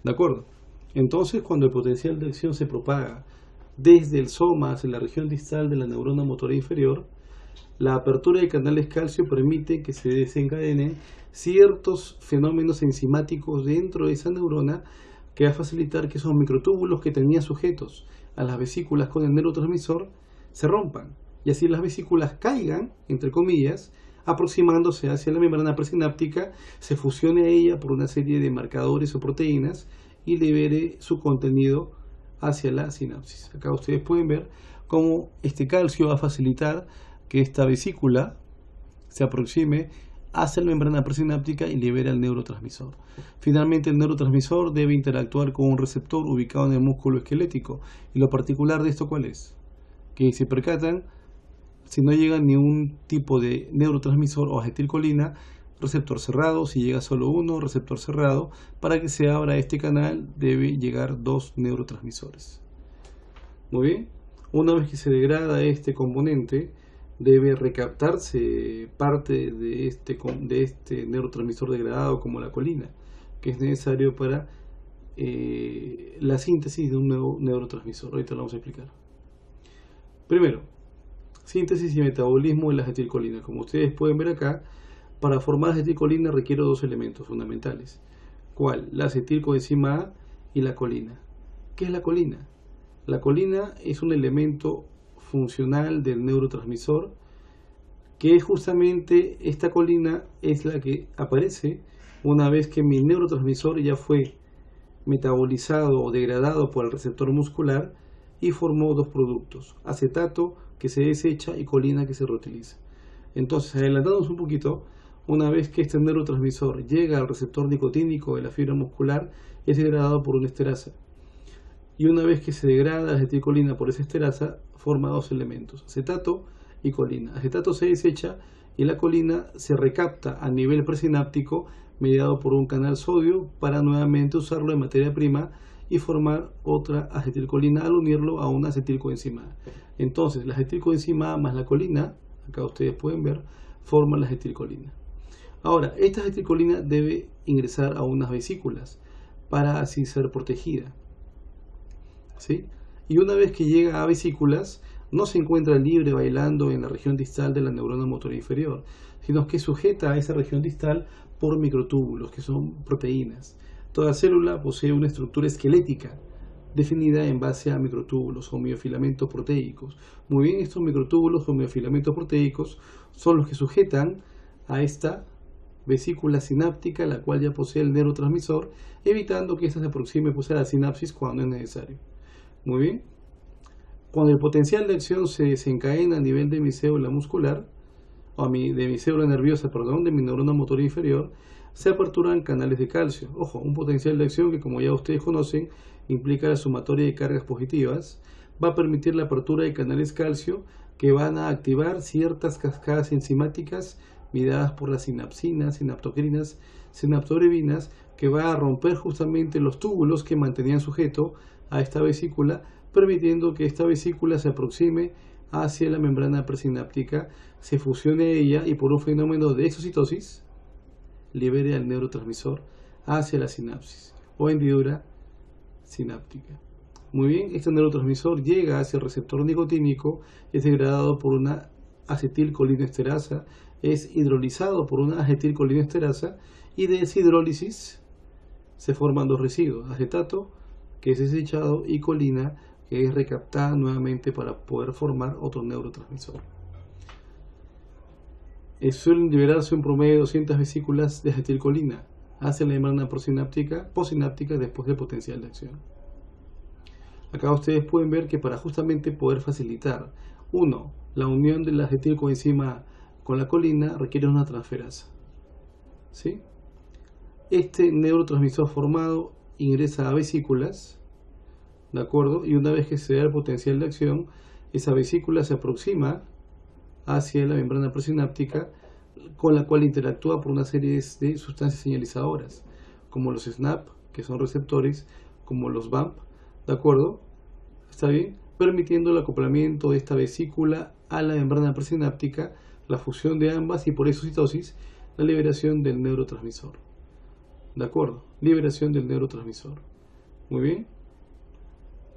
¿De acuerdo? Entonces, cuando el potencial de acción se propaga desde el soma hacia la región distal de la neurona motora inferior, la apertura de canales calcio permite que se desencadenen ciertos fenómenos enzimáticos dentro de esa neurona que va a facilitar que esos microtúbulos que tenían sujetos a las vesículas con el neurotransmisor se rompan y así las vesículas caigan, entre comillas, aproximándose hacia la membrana presináptica, se fusione a ella por una serie de marcadores o proteínas y libere su contenido hacia la sinapsis. Acá ustedes pueden ver cómo este calcio va a facilitar que esta vesícula se aproxime hacia la membrana presináptica y libera el neurotransmisor. Finalmente, el neurotransmisor debe interactuar con un receptor ubicado en el músculo esquelético. Y lo particular de esto, ¿cuál es? Que se percatan, si no llega ningún tipo de neurotransmisor o acetilcolina, receptor cerrado. Si llega solo uno, receptor cerrado. Para que se abra este canal debe llegar dos neurotransmisores. Muy bien. Una vez que se degrada este componente, debe recaptarse parte de este neurotransmisor degradado como la colina, que es necesario para la síntesis de un nuevo neurotransmisor. Ahorita lo vamos a explicar. Primero, síntesis y metabolismo de la acetilcolina. Como ustedes pueden ver acá, para formar acetilcolina requiere dos elementos fundamentales. ¿Cuál? La acetilcoenzima A y la colina. ¿Qué es la colina? La colina es un elemento funcional del neurotransmisor, que es justamente esta colina es la que aparece una vez que mi neurotransmisor ya fue metabolizado o degradado por el receptor muscular y formó dos productos, acetato que se desecha y colina que se reutiliza. Entonces, adelantándonos un poquito, una vez que este neurotransmisor llega al receptor nicotínico de la fibra muscular, es degradado por una esterasa. Y una vez que se degrada la acetilcolina por esa esterasa, forma dos elementos, acetato y colina. Acetato se desecha y la colina se recapta a nivel presináptico mediado por un canal sodio para nuevamente usarlo de materia prima y formar otra acetilcolina al unirlo a una acetilcoenzima A. Entonces, la acetilcoenzima A más la colina, acá ustedes pueden ver, forman la acetilcolina. Ahora, esta acetilcolina debe ingresar a unas vesículas para así ser protegida. ¿Sí? Y una vez que llega a vesículas, no se encuentra libre bailando en la región distal de la neurona motora inferior, sino que sujeta a esa región distal por microtúbulos, que son proteínas. Toda célula posee una estructura esquelética definida en base a microtúbulos o miofilamentos proteicos. Muy bien, estos microtúbulos o miofilamentos proteicos son los que sujetan a esta vesícula sináptica, la cual ya posee el neurotransmisor, evitando que ésta se aproxime a la sinapsis cuando es necesario. Muy bien. Cuando el potencial de acción se desencadena a nivel de mi célula muscular, o de mi célula nerviosa, perdón, de mi neurona motora inferior, se aperturan canales de calcio. Ojo, un potencial de acción que, como ya ustedes conocen, implica la sumatoria de cargas positivas, va a permitir la apertura de canales calcio que van a activar ciertas cascadas enzimáticas mediadas por las sinapsinas, sinaptocrinas, sinaptorebinas, que va a romper justamente los túbulos que mantenían sujeto a esta vesícula, permitiendo que esta vesícula se aproxime hacia la membrana presináptica, se fusione a ella y por un fenómeno de exocitosis libere al neurotransmisor hacia la sinapsis o hendidura sináptica. Muy bien, este neurotransmisor llega hacia el receptor nicotínico, es degradado por una acetilcolinesterasa, es hidrolizado por una acetilcolinesterasa y de esa hidrólisis se forman dos residuos, acetato, que es desechado, y colina, que es recaptada nuevamente para poder formar otro neurotransmisor. Suelen liberarse un promedio de 200 vesículas de acetilcolina hacia la membrana postsináptica después del potencial de acción. Acá ustedes pueden ver que para justamente poder facilitar, uno, la unión de la acetilcoenzima con la colina requiere una transferasa. ¿Sí? Este neurotransmisor formado ingresa a vesículas, ¿de acuerdo? Y una vez que se da el potencial de acción, esa vesícula se aproxima hacia la membrana presináptica, con la cual interactúa por una serie de sustancias señalizadoras, como los SNAP, que son receptores, como los BAMP, ¿de acuerdo? ¿Está bien? Permitiendo el acoplamiento de esta vesícula a la membrana presináptica, la fusión de ambas y por exocitosis, la liberación del neurotransmisor. ¿De acuerdo? Liberación del neurotransmisor. Muy bien.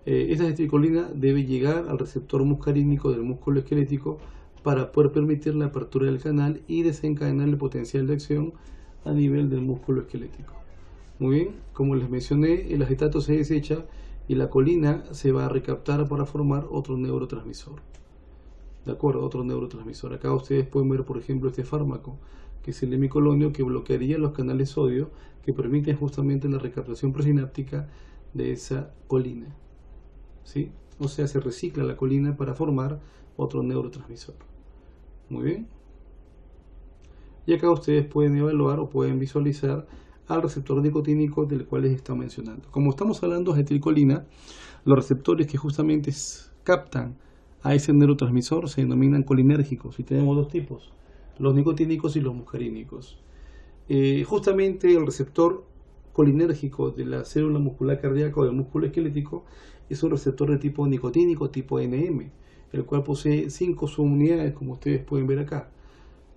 Esta acetilcolina debe llegar al receptor muscarínico del músculo esquelético para poder permitir la apertura del canal y desencadenar el potencial de acción a nivel del músculo esquelético. Muy bien, como les mencioné, el acetato se desecha y la colina se va a recaptar para formar otro neurotransmisor. ¿De acuerdo? Otro neurotransmisor. Acá ustedes pueden ver, por ejemplo, este fármaco, que es el hemicolonio, que bloquearía los canales sodio que permiten justamente la recaptación presináptica de esa colina. ¿Sí? O sea, se recicla la colina para formar otro neurotransmisor. Muy bien. Y acá ustedes pueden evaluar o pueden visualizar al receptor nicotínico del cual les está mencionando. Como estamos hablando de acetilcolina, los receptores que justamente captan a ese neurotransmisor se denominan colinérgicos y tenemos dos tipos, los nicotínicos y los muscarínicos. Justamente el receptor colinérgico de la célula muscular cardíaca o del músculo esquelético es un receptor de tipo nicotínico, tipo NM, el cual posee 5 subunidades, como ustedes pueden ver acá: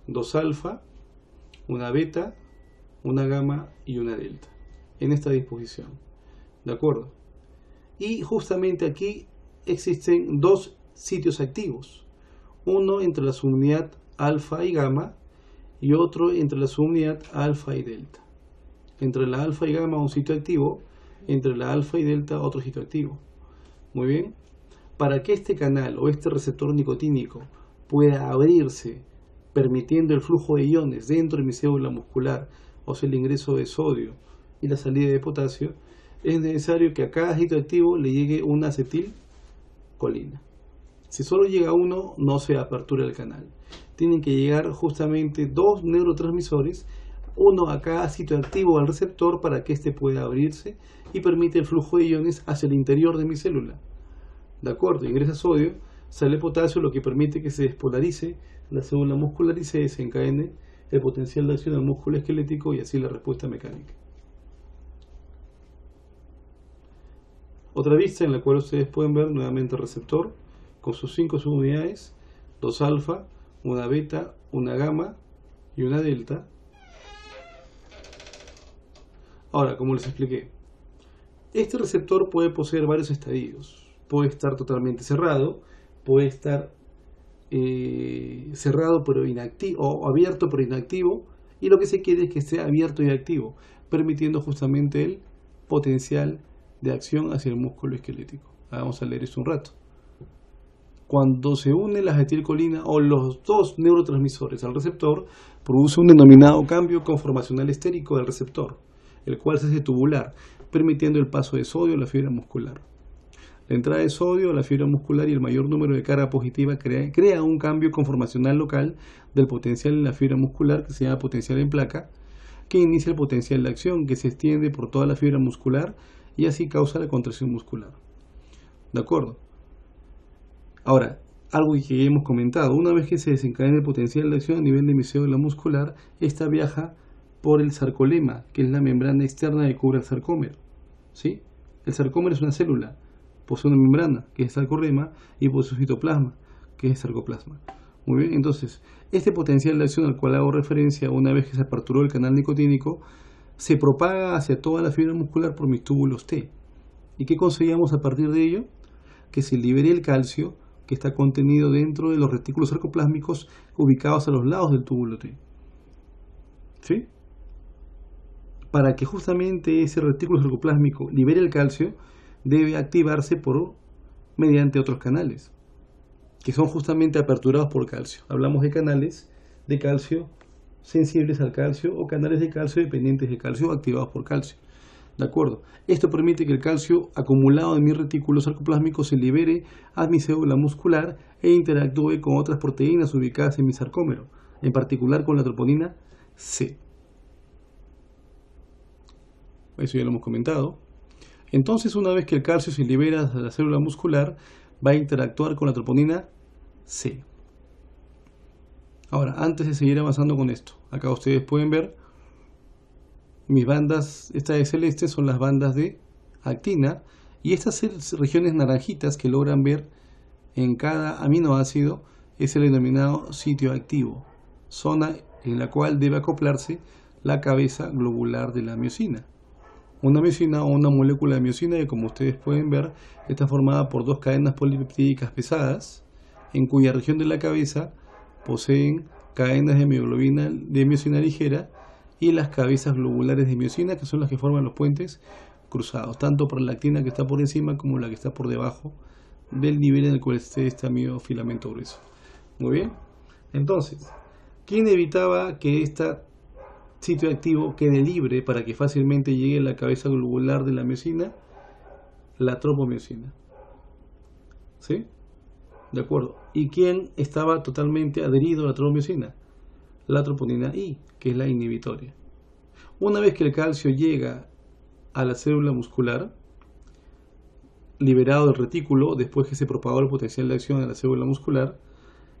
2 alfa, una beta, una gamma y una delta, en esta disposición. ¿De acuerdo? Y justamente aquí existen dos sitios activos, uno entre la subunidad alfa y gamma y otro entre la subunidad alfa y delta. Entre la alfa y gamma un sitio activo, entre la alfa y delta otro sitio activo. Muy bien. Para que este canal o este receptor nicotínico pueda abrirse, permitiendo el flujo de iones dentro de mi célula muscular, o sea, el ingreso de sodio y la salida de potasio, es necesario que a cada sitio activo le llegue una acetilcolina. Si solo llega uno, no se apertura el canal. Tienen que llegar justamente 2 neurotransmisores, uno a cada sitio activo al receptor, para que éste pueda abrirse y permite el flujo de iones hacia el interior de mi célula. ¿De acuerdo? Ingresa sodio, sale potasio, lo que permite que se despolarice la célula muscular y se desencadene el potencial de acción del músculo esquelético y así la respuesta mecánica. Otra vista en la cual ustedes pueden ver nuevamente el receptor con sus 5 subunidades: 2 alfa, una beta, una gamma y una delta. Ahora, como les expliqué, este receptor puede poseer varios estadios. Puede estar totalmente cerrado, puede estar cerrado pero inactivo, o abierto pero inactivo, y lo que se quiere es que esté abierto y activo, permitiendo justamente el potencial de acción hacia el músculo esquelético. Vamos a leer esto un rato. Cuando se une la acetilcolina o los dos neurotransmisores al receptor, produce un denominado cambio conformacional estérico del receptor, el cual se hace tubular, permitiendo el paso de sodio a la fibra muscular. La entrada de sodio a la fibra muscular y el mayor número de carga positiva crea un cambio conformacional local del potencial en la fibra muscular, que se llama potencial en placa, que inicia el potencial de acción, que se extiende por toda la fibra muscular y así causa la contracción muscular. ¿De acuerdo? Ahora, algo que hemos comentado: una vez que se desencadena el potencial de acción a nivel de mi célula muscular, esta viaja por el sarcolema, que es la membrana externa que cubre el sarcómero. ¿Sí? El sarcómero es una célula, posee una membrana, que es el sarcolema, y posee un citoplasma, que es el sarcoplasma. Muy bien, entonces, este potencial de acción al cual hago referencia, una vez que se aperturó el canal nicotínico, se propaga hacia toda la fibra muscular por mis túbulos T. ¿Y qué conseguíamos a partir de ello? Que se libere el calcio que está contenido dentro de los retículos sarcoplásmicos ubicados a los lados del túbulo T. ¿Sí? Para que justamente ese retículo sarcoplásmico libere el calcio, debe activarse mediante otros canales, que son justamente aperturados por calcio. Hablamos de canales de calcio sensibles al calcio o canales de calcio dependientes de calcio activados por calcio. ¿De acuerdo? Esto permite que el calcio acumulado en mi retículo sarcoplásmico se libere a mi célula muscular e interactúe con otras proteínas ubicadas en mi sarcómero, en particular con la troponina C. Eso ya lo hemos comentado. Entonces, una vez que el calcio se libera de la célula muscular, va a interactuar con la troponina C. Ahora, antes de seguir avanzando con esto, acá ustedes pueden ver mis bandas, estas de celeste son las bandas de actina, y estas regiones naranjitas que logran ver en cada aminoácido es el denominado sitio activo, zona en la cual debe acoplarse la cabeza globular de la miosina. Una miosina o una molécula de miosina que, como ustedes pueden ver, está formada por dos cadenas polipeptídicas pesadas, en cuya región de la cabeza poseen cadenas de miosina ligera y las cabezas globulares de miosina, que son las que forman los puentes cruzados, tanto para la actina que está por encima como la que está por debajo del nivel en el cual esté este miofilamento grueso. Muy bien. Entonces, ¿quién evitaba que este sitio activo quede libre para que fácilmente llegue a la cabeza globular de la miosina? La tropomiosina. ¿Sí? De acuerdo. ¿Y quién estaba totalmente adherido a la tropomiosina? La troponina I, que es la inhibitoria. Una vez que el calcio llega a la célula muscular, liberado del retículo, después que se propagó el potencial de acción de la célula muscular,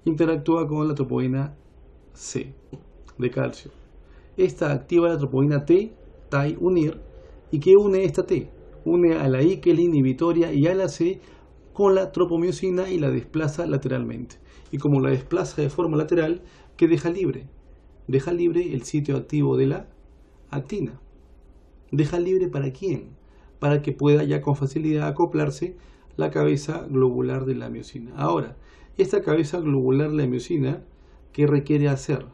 interactúa con la troponina C de calcio. Esta activa la troponina T, TAI unir, y que une esta T, une a la I, que es la inhibitoria, y a la C con la tropomiosina y la desplaza lateralmente. Y como la desplaza de forma lateral, ¿qué deja libre? Deja libre el sitio activo de la actina. ¿Deja libre para quién? Para que pueda ya con facilidad acoplarse la cabeza globular de la miosina. Ahora, esta cabeza globular de la miosina, ¿qué requiere hacer?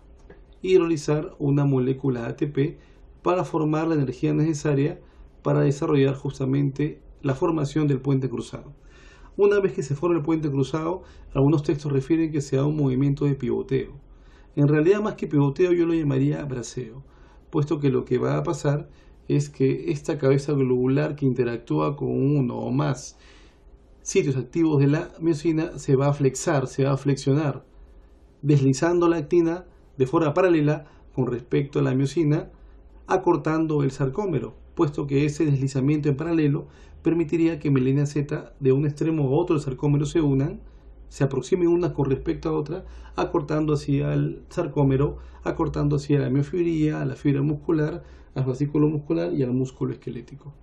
Hidrolizar una molécula ATP para formar la energía necesaria para desarrollar justamente la formación del puente cruzado. Una vez que se forma el puente cruzado, algunos textos refieren que se da un movimiento de pivoteo. En realidad, más que pivoteo, yo lo llamaría braceo, puesto que lo que va a pasar es que esta cabeza globular que interactúa con uno o más sitios activos de la miosina se va a flexar, se va a flexionar, deslizando la actina de forma paralela con respecto a la miosina, acortando el sarcómero, puesto que ese deslizamiento en paralelo permitiría que mielina Z de un extremo a otro del sarcómero se unan, se aproximen unas con respecto a otra, acortando hacia el sarcómero, acortando hacia la miofibría, a la fibra muscular, al fascículo muscular y al músculo esquelético.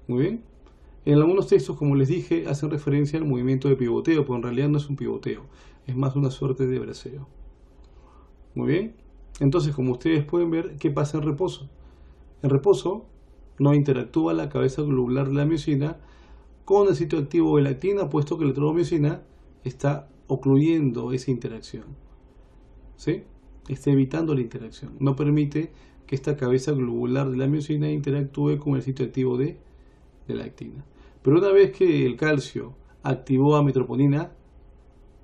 Muy bien. En algunos textos, como les dije, hacen referencia al movimiento de pivoteo, pero en realidad no es un pivoteo, es más una suerte de braceo. Muy bien. Entonces, como ustedes pueden ver, ¿qué pasa en reposo? En reposo no interactúa la cabeza globular de la miosina con el sitio activo de la actina, puesto que la tropomiosina está ocluyendo esa interacción. ¿Sí? Está evitando la interacción. No permite que esta cabeza globular de la miosina interactúe con el sitio activo de la actina. Pero una vez que el calcio activó a troponina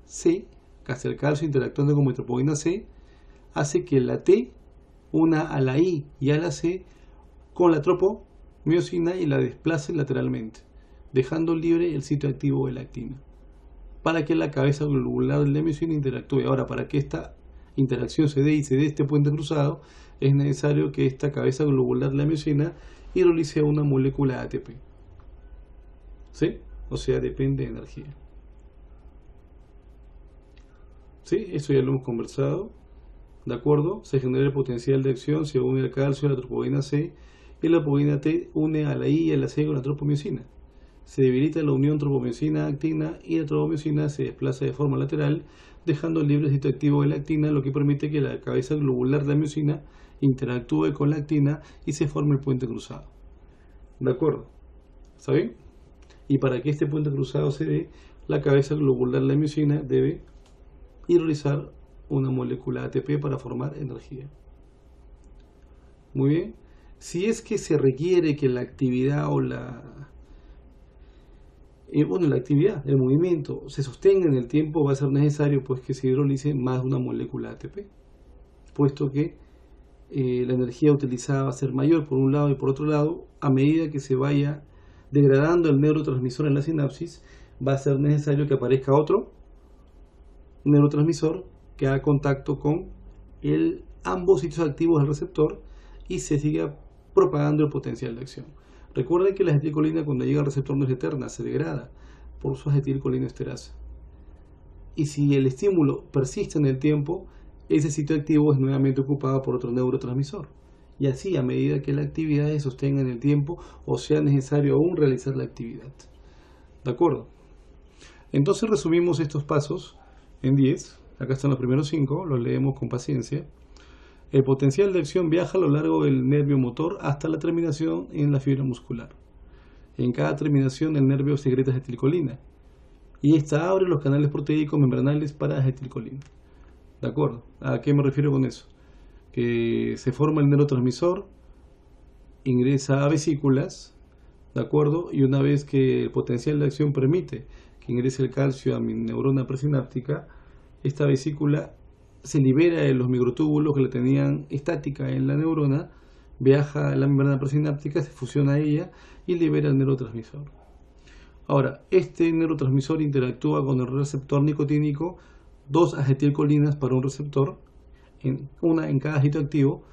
C, casi el calcio interactuando con troponina C, hace que la T una a la I y a la C con la tropomiosina y la desplace lateralmente, dejando libre el sitio activo de la actina, para que la cabeza globular de la miosina interactúe. Ahora, para que esta interacción se dé y se dé este puente cruzado, es necesario que esta cabeza globular de la miosina hidrolice una molécula ATP. ¿Sí? O sea, depende de energía. ¿Sí? Eso ya lo hemos conversado. ¿De acuerdo? Se genera el potencial de acción, se une el calcio a la troponina C y la troponina T une a la I y a la C con la tropomiosina. Se debilita la unión tropomiosina-actina y la tropomiosina se desplaza de forma lateral, dejando libre el sitio activo de la actina, lo que permite que la cabeza globular de la miosina interactúe con la actina y se forme el puente cruzado. ¿De acuerdo? ¿Está bien? Y para que este puente cruzado se dé, la cabeza globular de la miosina debe hidrolizar una molécula ATP para formar energía. Muy bien. Si es que se requiere que la actividad o la actividad, el movimiento se sostenga en el tiempo, va a ser necesario pues que se hidrolice más de una molécula ATP, puesto que la energía utilizada va a ser mayor por un lado, y por otro lado, a medida que se vaya degradando el neurotransmisor en la sinapsis, va a ser necesario que aparezca otro neurotransmisor que haga contacto con ambos sitios activos del receptor y se siga propagando el potencial de acción. Recuerden que la acetilcolina, cuando llega al receptor, no es eterna, se degrada por su acetilcolinesterasa. Y si el estímulo persiste en el tiempo, ese sitio activo es nuevamente ocupado por otro neurotransmisor. Y así, a medida que la actividad se sostenga en el tiempo o sea necesario aún realizar la actividad. ¿De acuerdo? Entonces resumimos estos pasos en 10. Acá están los primeros 5, los leemos con paciencia. El potencial de acción viaja a lo largo del nervio motor hasta la terminación en la fibra muscular. En cada terminación el nervio secreta acetilcolina y esta abre los canales proteicos membranales para acetilcolina. ¿De acuerdo? ¿A qué me refiero con eso? Que se forma el neurotransmisor, ingresa a vesículas, ¿de acuerdo? Y una vez que el potencial de acción permite que ingrese el calcio a mi neurona presináptica, esta vesícula se libera de los microtúbulos que la tenían estática en la neurona, viaja a la membrana presináptica, se fusiona a ella y libera el neurotransmisor. Ahora, este neurotransmisor interactúa con el receptor nicotínico, 2 acetilcolinas para un receptor, una en cada sitio activo,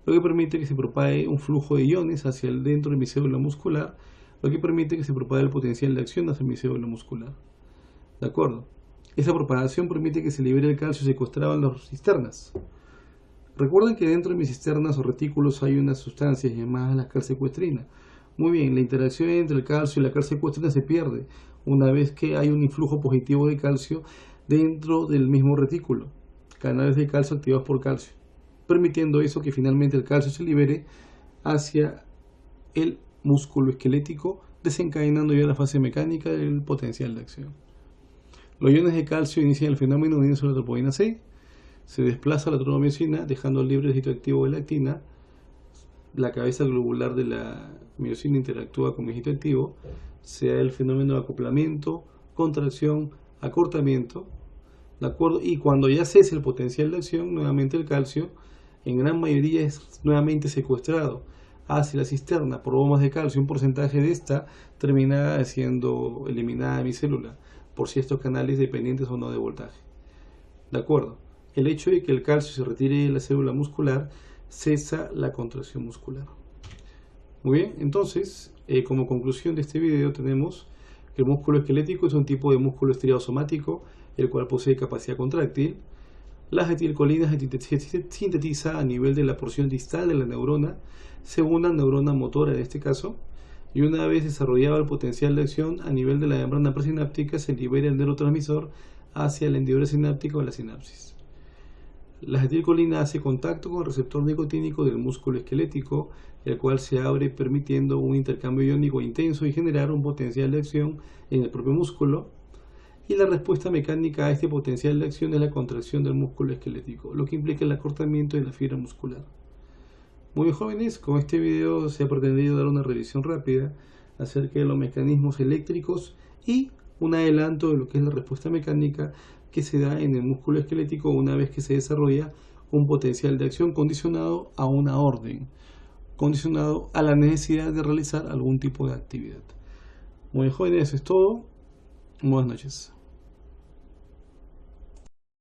lo que permite que se propague un flujo de iones hacia el dentro de mi célula muscular, lo que permite que se propague el potencial de acción hacia mi célula muscular. ¿De acuerdo? Esa propagación permite que se libere el calcio secuestrado en las cisternas. Recuerden que dentro de mis cisternas o retículos hay unas sustancias llamadas la calsecuestrina. Muy bien, la interacción entre el calcio y la calsecuestrina se pierde una vez que hay un influjo positivo de calcio dentro del mismo retículo, canales de calcio activados por calcio, permitiendo eso que finalmente el calcio se libere hacia el músculo esquelético, desencadenando ya la fase mecánica del potencial de acción. Los iones de calcio inician el fenómeno uniéndose a la tropomina C, se desplaza la tropomiosina dejando libre el sitio activo de la actina, la cabeza globular de la miosina interactúa con el sitio activo, se da el fenómeno de acoplamiento, contracción, acortamiento, ¿de acuerdo? Y cuando ya cese el potencial de acción, nuevamente el calcio, en gran mayoría es nuevamente secuestrado hacia la cisterna por bombas de calcio. Un porcentaje de esta termina siendo eliminada de mi célula por si estos canales dependientes o no de voltaje. ¿De acuerdo? El hecho de que el calcio se retire de la célula muscular cesa la contracción muscular. Muy bien, entonces, como conclusión de este video tenemos que el músculo esquelético es un tipo de músculo estriado somático, el cual posee capacidad contráctil. La acetilcolina se sintetiza a nivel de la porción distal de la neurona, segunda neurona motora en este caso, y una vez desarrollado el potencial de acción a nivel de la membrana presináptica se libera el neurotransmisor hacia el hendidura sináptica o la sinapsis. La acetilcolina hace contacto con el receptor nicotínico del músculo esquelético, el cual se abre permitiendo un intercambio iónico intenso y generar un potencial de acción en el propio músculo. Y la respuesta mecánica a este potencial de acción es la contracción del músculo esquelético, lo que implica el acortamiento de la fibra muscular. Muy bien, jóvenes, con este video se ha pretendido dar una revisión rápida acerca de los mecanismos eléctricos y un adelanto de lo que es la respuesta mecánica que se da en el músculo esquelético una vez que se desarrolla un potencial de acción condicionado a una orden, condicionado a la necesidad de realizar algún tipo de actividad. Muy bien, jóvenes, eso es todo. Buenas noches.